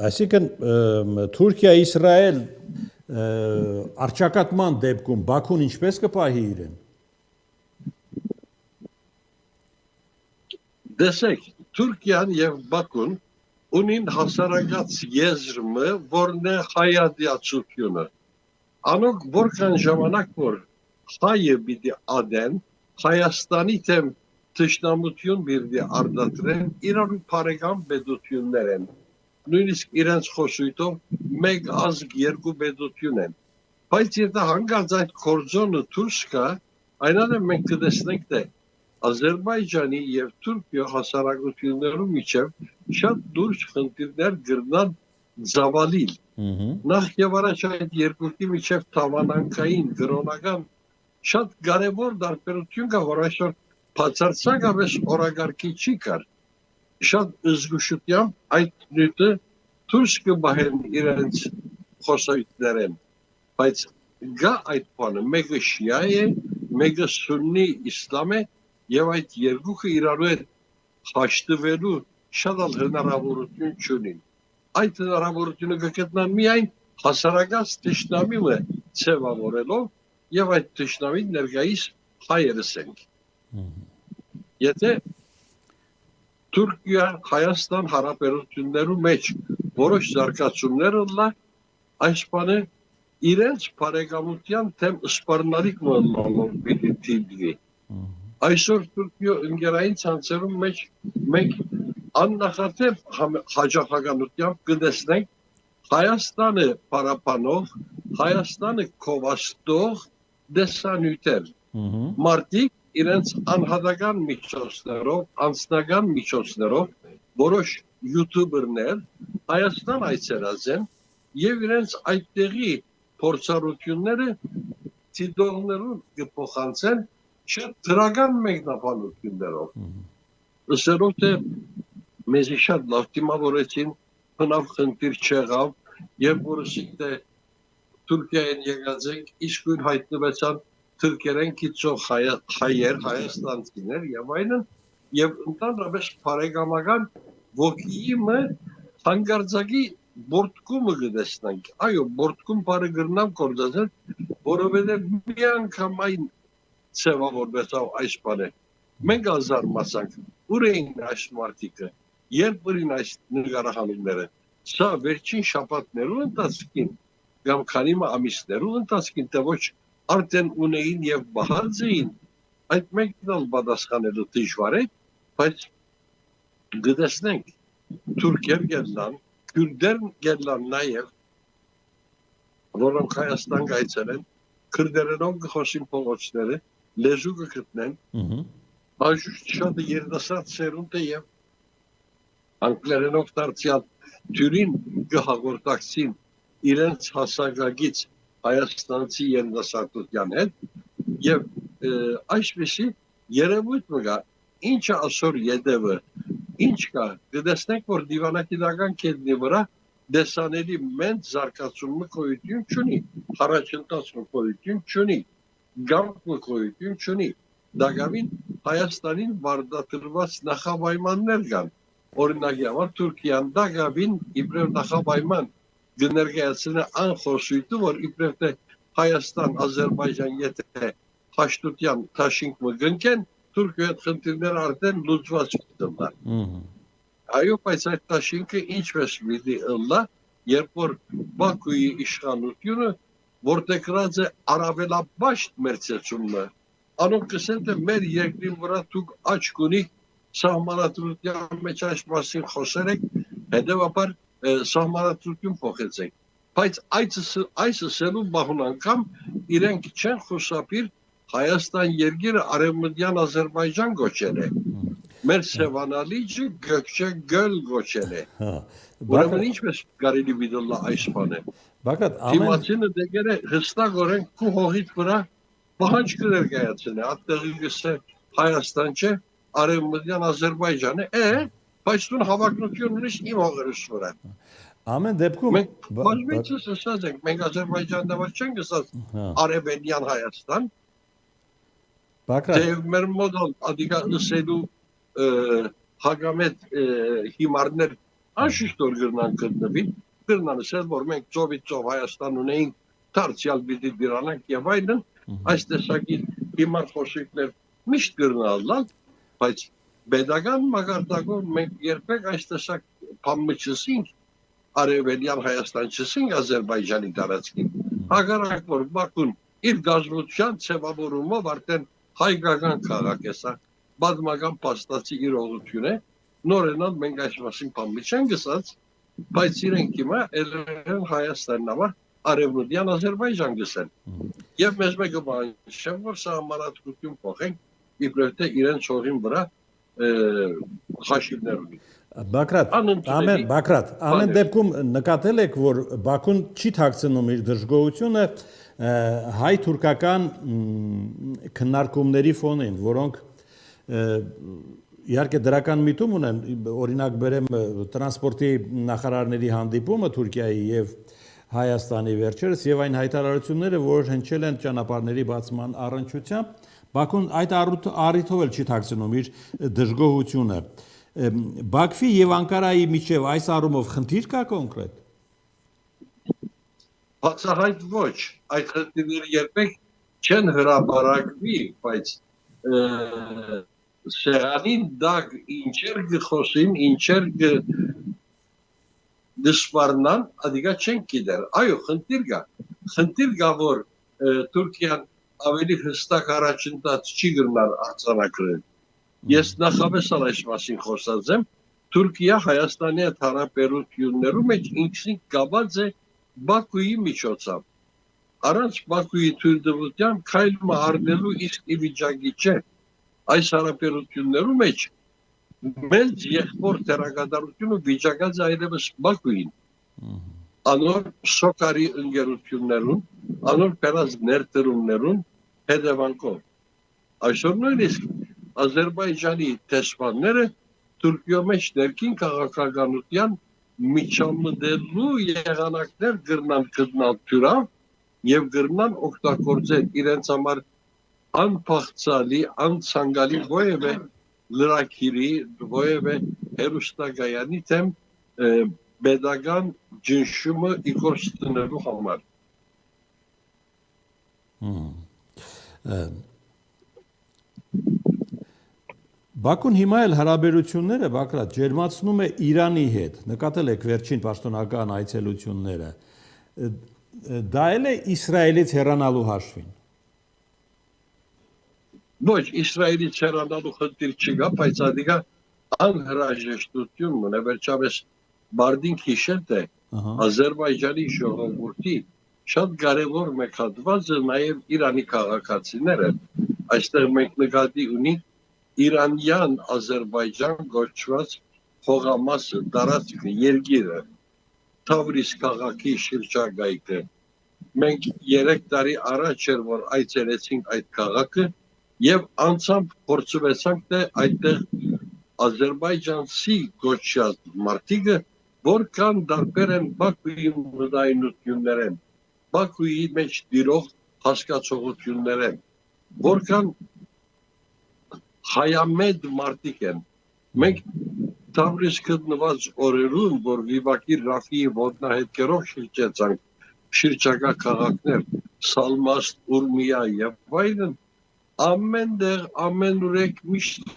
Այսինքն Թուրքիա-Իսրայել առճակատման դեպքում Բաքուն ինչպես կպահի իրեն։ Տեսեք, Թուրքիան եւ Բաքուն ունին հասարակած եզրը, որն է հայատյացությունը։ Անոնք որքան ժամանակ որ հայը պիտի ադեն, Հայաստանի թեմ թշնամություն պիտի արդատրեն, իրար բարեկամ պետություններ են։ Նույնիսկ իրենց խոսույթով մեկ ազգ երկու պետություն են։ Բայց եթե հանգած այդ կորձոնը դուրս գա, այնանը մենք կտեսնենք, թե Ադրբեջանի եւ Թուրքիա հասարակություններու միջև շատ դուրս խնդիրներ գրնան զավալիլ։ Նախ եւ առաջ այդ երկուքի միջև թավանանքային գրոնական շատ կարևոր դարբերություն կա, որ այսօր բացարձակապես օրակարգի չի կար։ Շատ զգուշությամբ այդ նյութը դուրս կբահեն իրենց խոսույթներեն, բայց գա այդ բանը, մեկը շիա է, մեկը սուննի իսլամ է, եւ այդ երկուքը իրարու հետ հաշտվելու շատ հնարավորություն չունին։ Այդ հնարավորությունը կգտնան միայն հասարակած թշնամիը ցևավորելով եւ այդ թշնամին ներկայիս հայերս ենք։ Եթե Թուրքիա-Հայաստան հարաբերություններու մեջ որոշ զարգացումներ ունենա, այս բանը իրենց բարեկամության թեմ սպառնալիք մնալով պիտի դիպի։ Այսօր Թուրքիա ընկերային ցանցերում մեջ մենք աննախադեպ հաջողականությամբ կտեսնենք Հայաստանը պարապանող, Հայաստանը կովաստող դեսանյութեր։ Մարդիկ իրենց անհատական միջոցներով, անձնական միջոցներով որոշ յութուբերներ Հայաստան այցելած են եւ իրենց այդտեղի փորձառությունները ցիտողներուն կփոխանցեն շատ դրական մեկնաբանություններով։ Ըստ թե մեզ շատ լավ դիմավորեցին, բնավ խնդիր չեղավ, եւ որոշիկ թե Թուրքիայեն եկած ենք, իսկույն հայտնվեցան թուրքերեն գիտող հայեր, հայաստանցիներ եւ այլն, եւ ընդհանրապես բարեկամական ոգիի հանգարձակի բորտկումը կտեսնենք։ Այո, բորտկում բարը գրնամ կործածել, որովհետեւ մի անգամ այն ցևավորվեցավ այս բանը։ Մենք ազարմացանք, ուր էին այս մարդիկը, երբ բրին այս նկարահանումները։ Սա վերջին շաբաթներու ընթացքին, կամ քանի ամիսներու ընթացքին, թե ոչ արդեն ունեին եւ բահած էին, այդ մեկն պատասխանելու դժվար է, բայց գտեսնենք թուրքեր գերլան, քուրդեր գերլան նաեւ, որոնք Հայաստան գայցել են, քրդերենով կխոսին փողոցները, լեզու կգտնեն, բաժիշտ շատ երիտասարդ սերունդ է եւ անգլերենով դարձյալ թյուրին կհաղորդակցին իրենց հասակագից հայաստանցի երիտասարդության հետ եւ այսպեսի երևույթ մը կա, ինչը ասոր յետևը, ինչ կա, կտեսնենք, որ դիվանագիտական կետնի վրա դեսանելի մենտ զարգացումը գոյություն չունի, առաջընթացը գոյություն չունի, գամքը գոյություն չունի, դակավին Հայաստանին վարդատրված նախապայմաններ կան, օրինակի համար Թուրքիան դակավին իբրև նախապայման կներկայացնի անխոսույթը, որ իբրև թե Հայաստան, Ադրբեջան եթե հաշտության թաշինք մգնկեն, Թուրքիա հետ խնդիրներ արդեն լուծված կդնան։ Այո, բայց այդ թաշինքը ինչպես պիտի ըլլա, երբ որ Բաքուի իշխանությունը որտեղած է առավելաբաշտ մերձեցումը, անոնք կսեն թե մեր երկրի վրա դուք աչք ունիք սահմանադրության մեջ այս մասին խոսել եք, հետևաբար սահմանադրություն փոխեցեք։ Բայց այս սելու բահուն անգամ իրենք չեն խուսափիր Հայաստան երկիրը արևմտյան Ադրբեջան գոչել է։ Մեր սևանալիջը գոչը գөл գոչել է։ Ուրեմն ինչպես կարելի դիտել այս բանը։ Դիմացինը դեկերը հստակորեն քու հողից վրա պահանջ կներկայացնի, այդտեղի գսե Հայաստան չէ, արևմտյան Ադրբեջան է, բայց դու հավակնություն ունես իմ հողերս վրա։ Ամեն դեպքում մենք բազմիցս ասած ենք, մենք Ադրբեջան դավար չենք ասած արևելյան Հայաստան։ Դե մեր մոդալ ադիգա լսելու հագամետ հիմարներ Անշուշտ որ գրնան գտնվի, գրնան ասել, որ մենք ծովից ծով Հայաստան ունեինք, դարձյալ պիտի դիրանանք եւ այլն, այս տեսակի հիմար խոսքեր միշտ գրնալալ, բայց pedagogan մագարտակով մենք երբեք այս տեսակ բանը չսինք, արևելյան Հայաստանցին Ադրբեջանի տարածքին, հակառակ որ Բաքուն իր գազության ձևավորումով արդեն հայկական քաղաք է սա, պատմական փաստացի իրողություն է, նորենալ մենք այս մասին բանը չեն գսած, բայց իրենք հիմա ելեն Հայաստանն ավա արևմտյան Ադրբեջան գսեն։ Եվ մեզ մեկը բան չէ, որ սա համարատկություն փոխենք, իբրև թե իրենց հողին վրա խաշիվներ ունի։ Բակրատ, ամեն դեպքում նկատել եք, որ Բաքուն չի թաքցնում իր դժգոհությունը հայ-թուրքական քննարկումների ֆոնին, որոնք իհարկե դրական միտում ունեն, օրինակ բերեմ տրանսպորտի նախարարների հանդիպումը Թուրքիայի եւ Հայաստանի վերջերս եւ այն հայտարարությունները, որ հնչել են ճանապարհների բացման առնչությամբ, Բաքուն այդ առիթով էլ չի թաքցնում իր դժգոհությունը։ Բաքվի եւ Անկարայի միջև այս առումով խնդիր կա կոնկրետ։ Բացահայտ ոչ, այդ խնդիրները երբեք չեն հրապարակվի, բայց սեղանին դակ ինչեր գխոսին, ինչեր դժվարնան, ադիգա չեն գիտեր։ Այո, խնդիր գա, որ Թուրքիան ավելի հստակ առաջընթաց չի գրնար արձանագրել։ Ես նախապես այս մասին խոսած եմ, Թուրքիա Հայաստանի հետ հարաբերություններում մեջ ինքնին կապված է Բաքուի միջոցով։ Առանց Բաքուի թույլտվության քայլումը առնելու իսկ վիճակի չէ։ Այս հարաբերություններում մեջ մեծ եղբոր դերակատարությունը վիճակած այլևս Բաքուին։ Անոր շոկարի ընկերություններուն, անոր պերած ներդրումներուն հետևանքով։ Այսօր նույնիսկ Ադրբեջանի տեսփանները Թուրքիո մեջ ներքին քաղաքականության միջամտելու եղանակներ գրնան գտնալ թյուրավ եւ գրնան օգտագործել իրենց համար անփախցալի, անցանկալի ովևէ լրակիրի, ովևէ հերոստագայանի թեմ pedagogan ճնշումը իգորստնելու համար։ Բաքուն հիմա էլ հարաբերությունները Բակրատ ջերմացնում է Իրանի հետ, նկատել եք վերջին պաշտոնական այցելությունները, դա էլ է Իսրայելից հեռանալու հաշվին։ Ոչ, Իսրայելից հեռանալու խնդիր չկա, բայց ադիգա անհրաժեշտություն ունի, վերջապես Բարդին հիշել է Ադրբեջանի ժողովրդի շատ կարևոր մեկ հատվածը նաև Իրանի քաղաքացիները, այստեղ մենք նկատի ունենք Իրանյան Ադրբեջան գոչված հողամասը, տարածքը, երկիրը, Թավրիզ քաղաքի շրջակայքը։ Մենք 3 տարի առաջ էր, որ այցելեցինք այդ քաղաքը եւ անցամբ փորձվեցանք թե այդտեղ Ադրբեջանցի գոչած մարդիկը որքան դարբեր են Բաքուի մտայնություններեն, Բաքուի մեջ դիրող հասկացողություններեն, որքան հայամետ մարդիկ են։ Մենք Թավրիզ գտնված օրերուն, որ Վիվակի Ռաֆիի ոտնահետքերով շրջեցանք շրջակա քաղաքներ, Սալմաստ, Ուրմիա եւ այլն, ամենտեղ ամենուրեք միշտ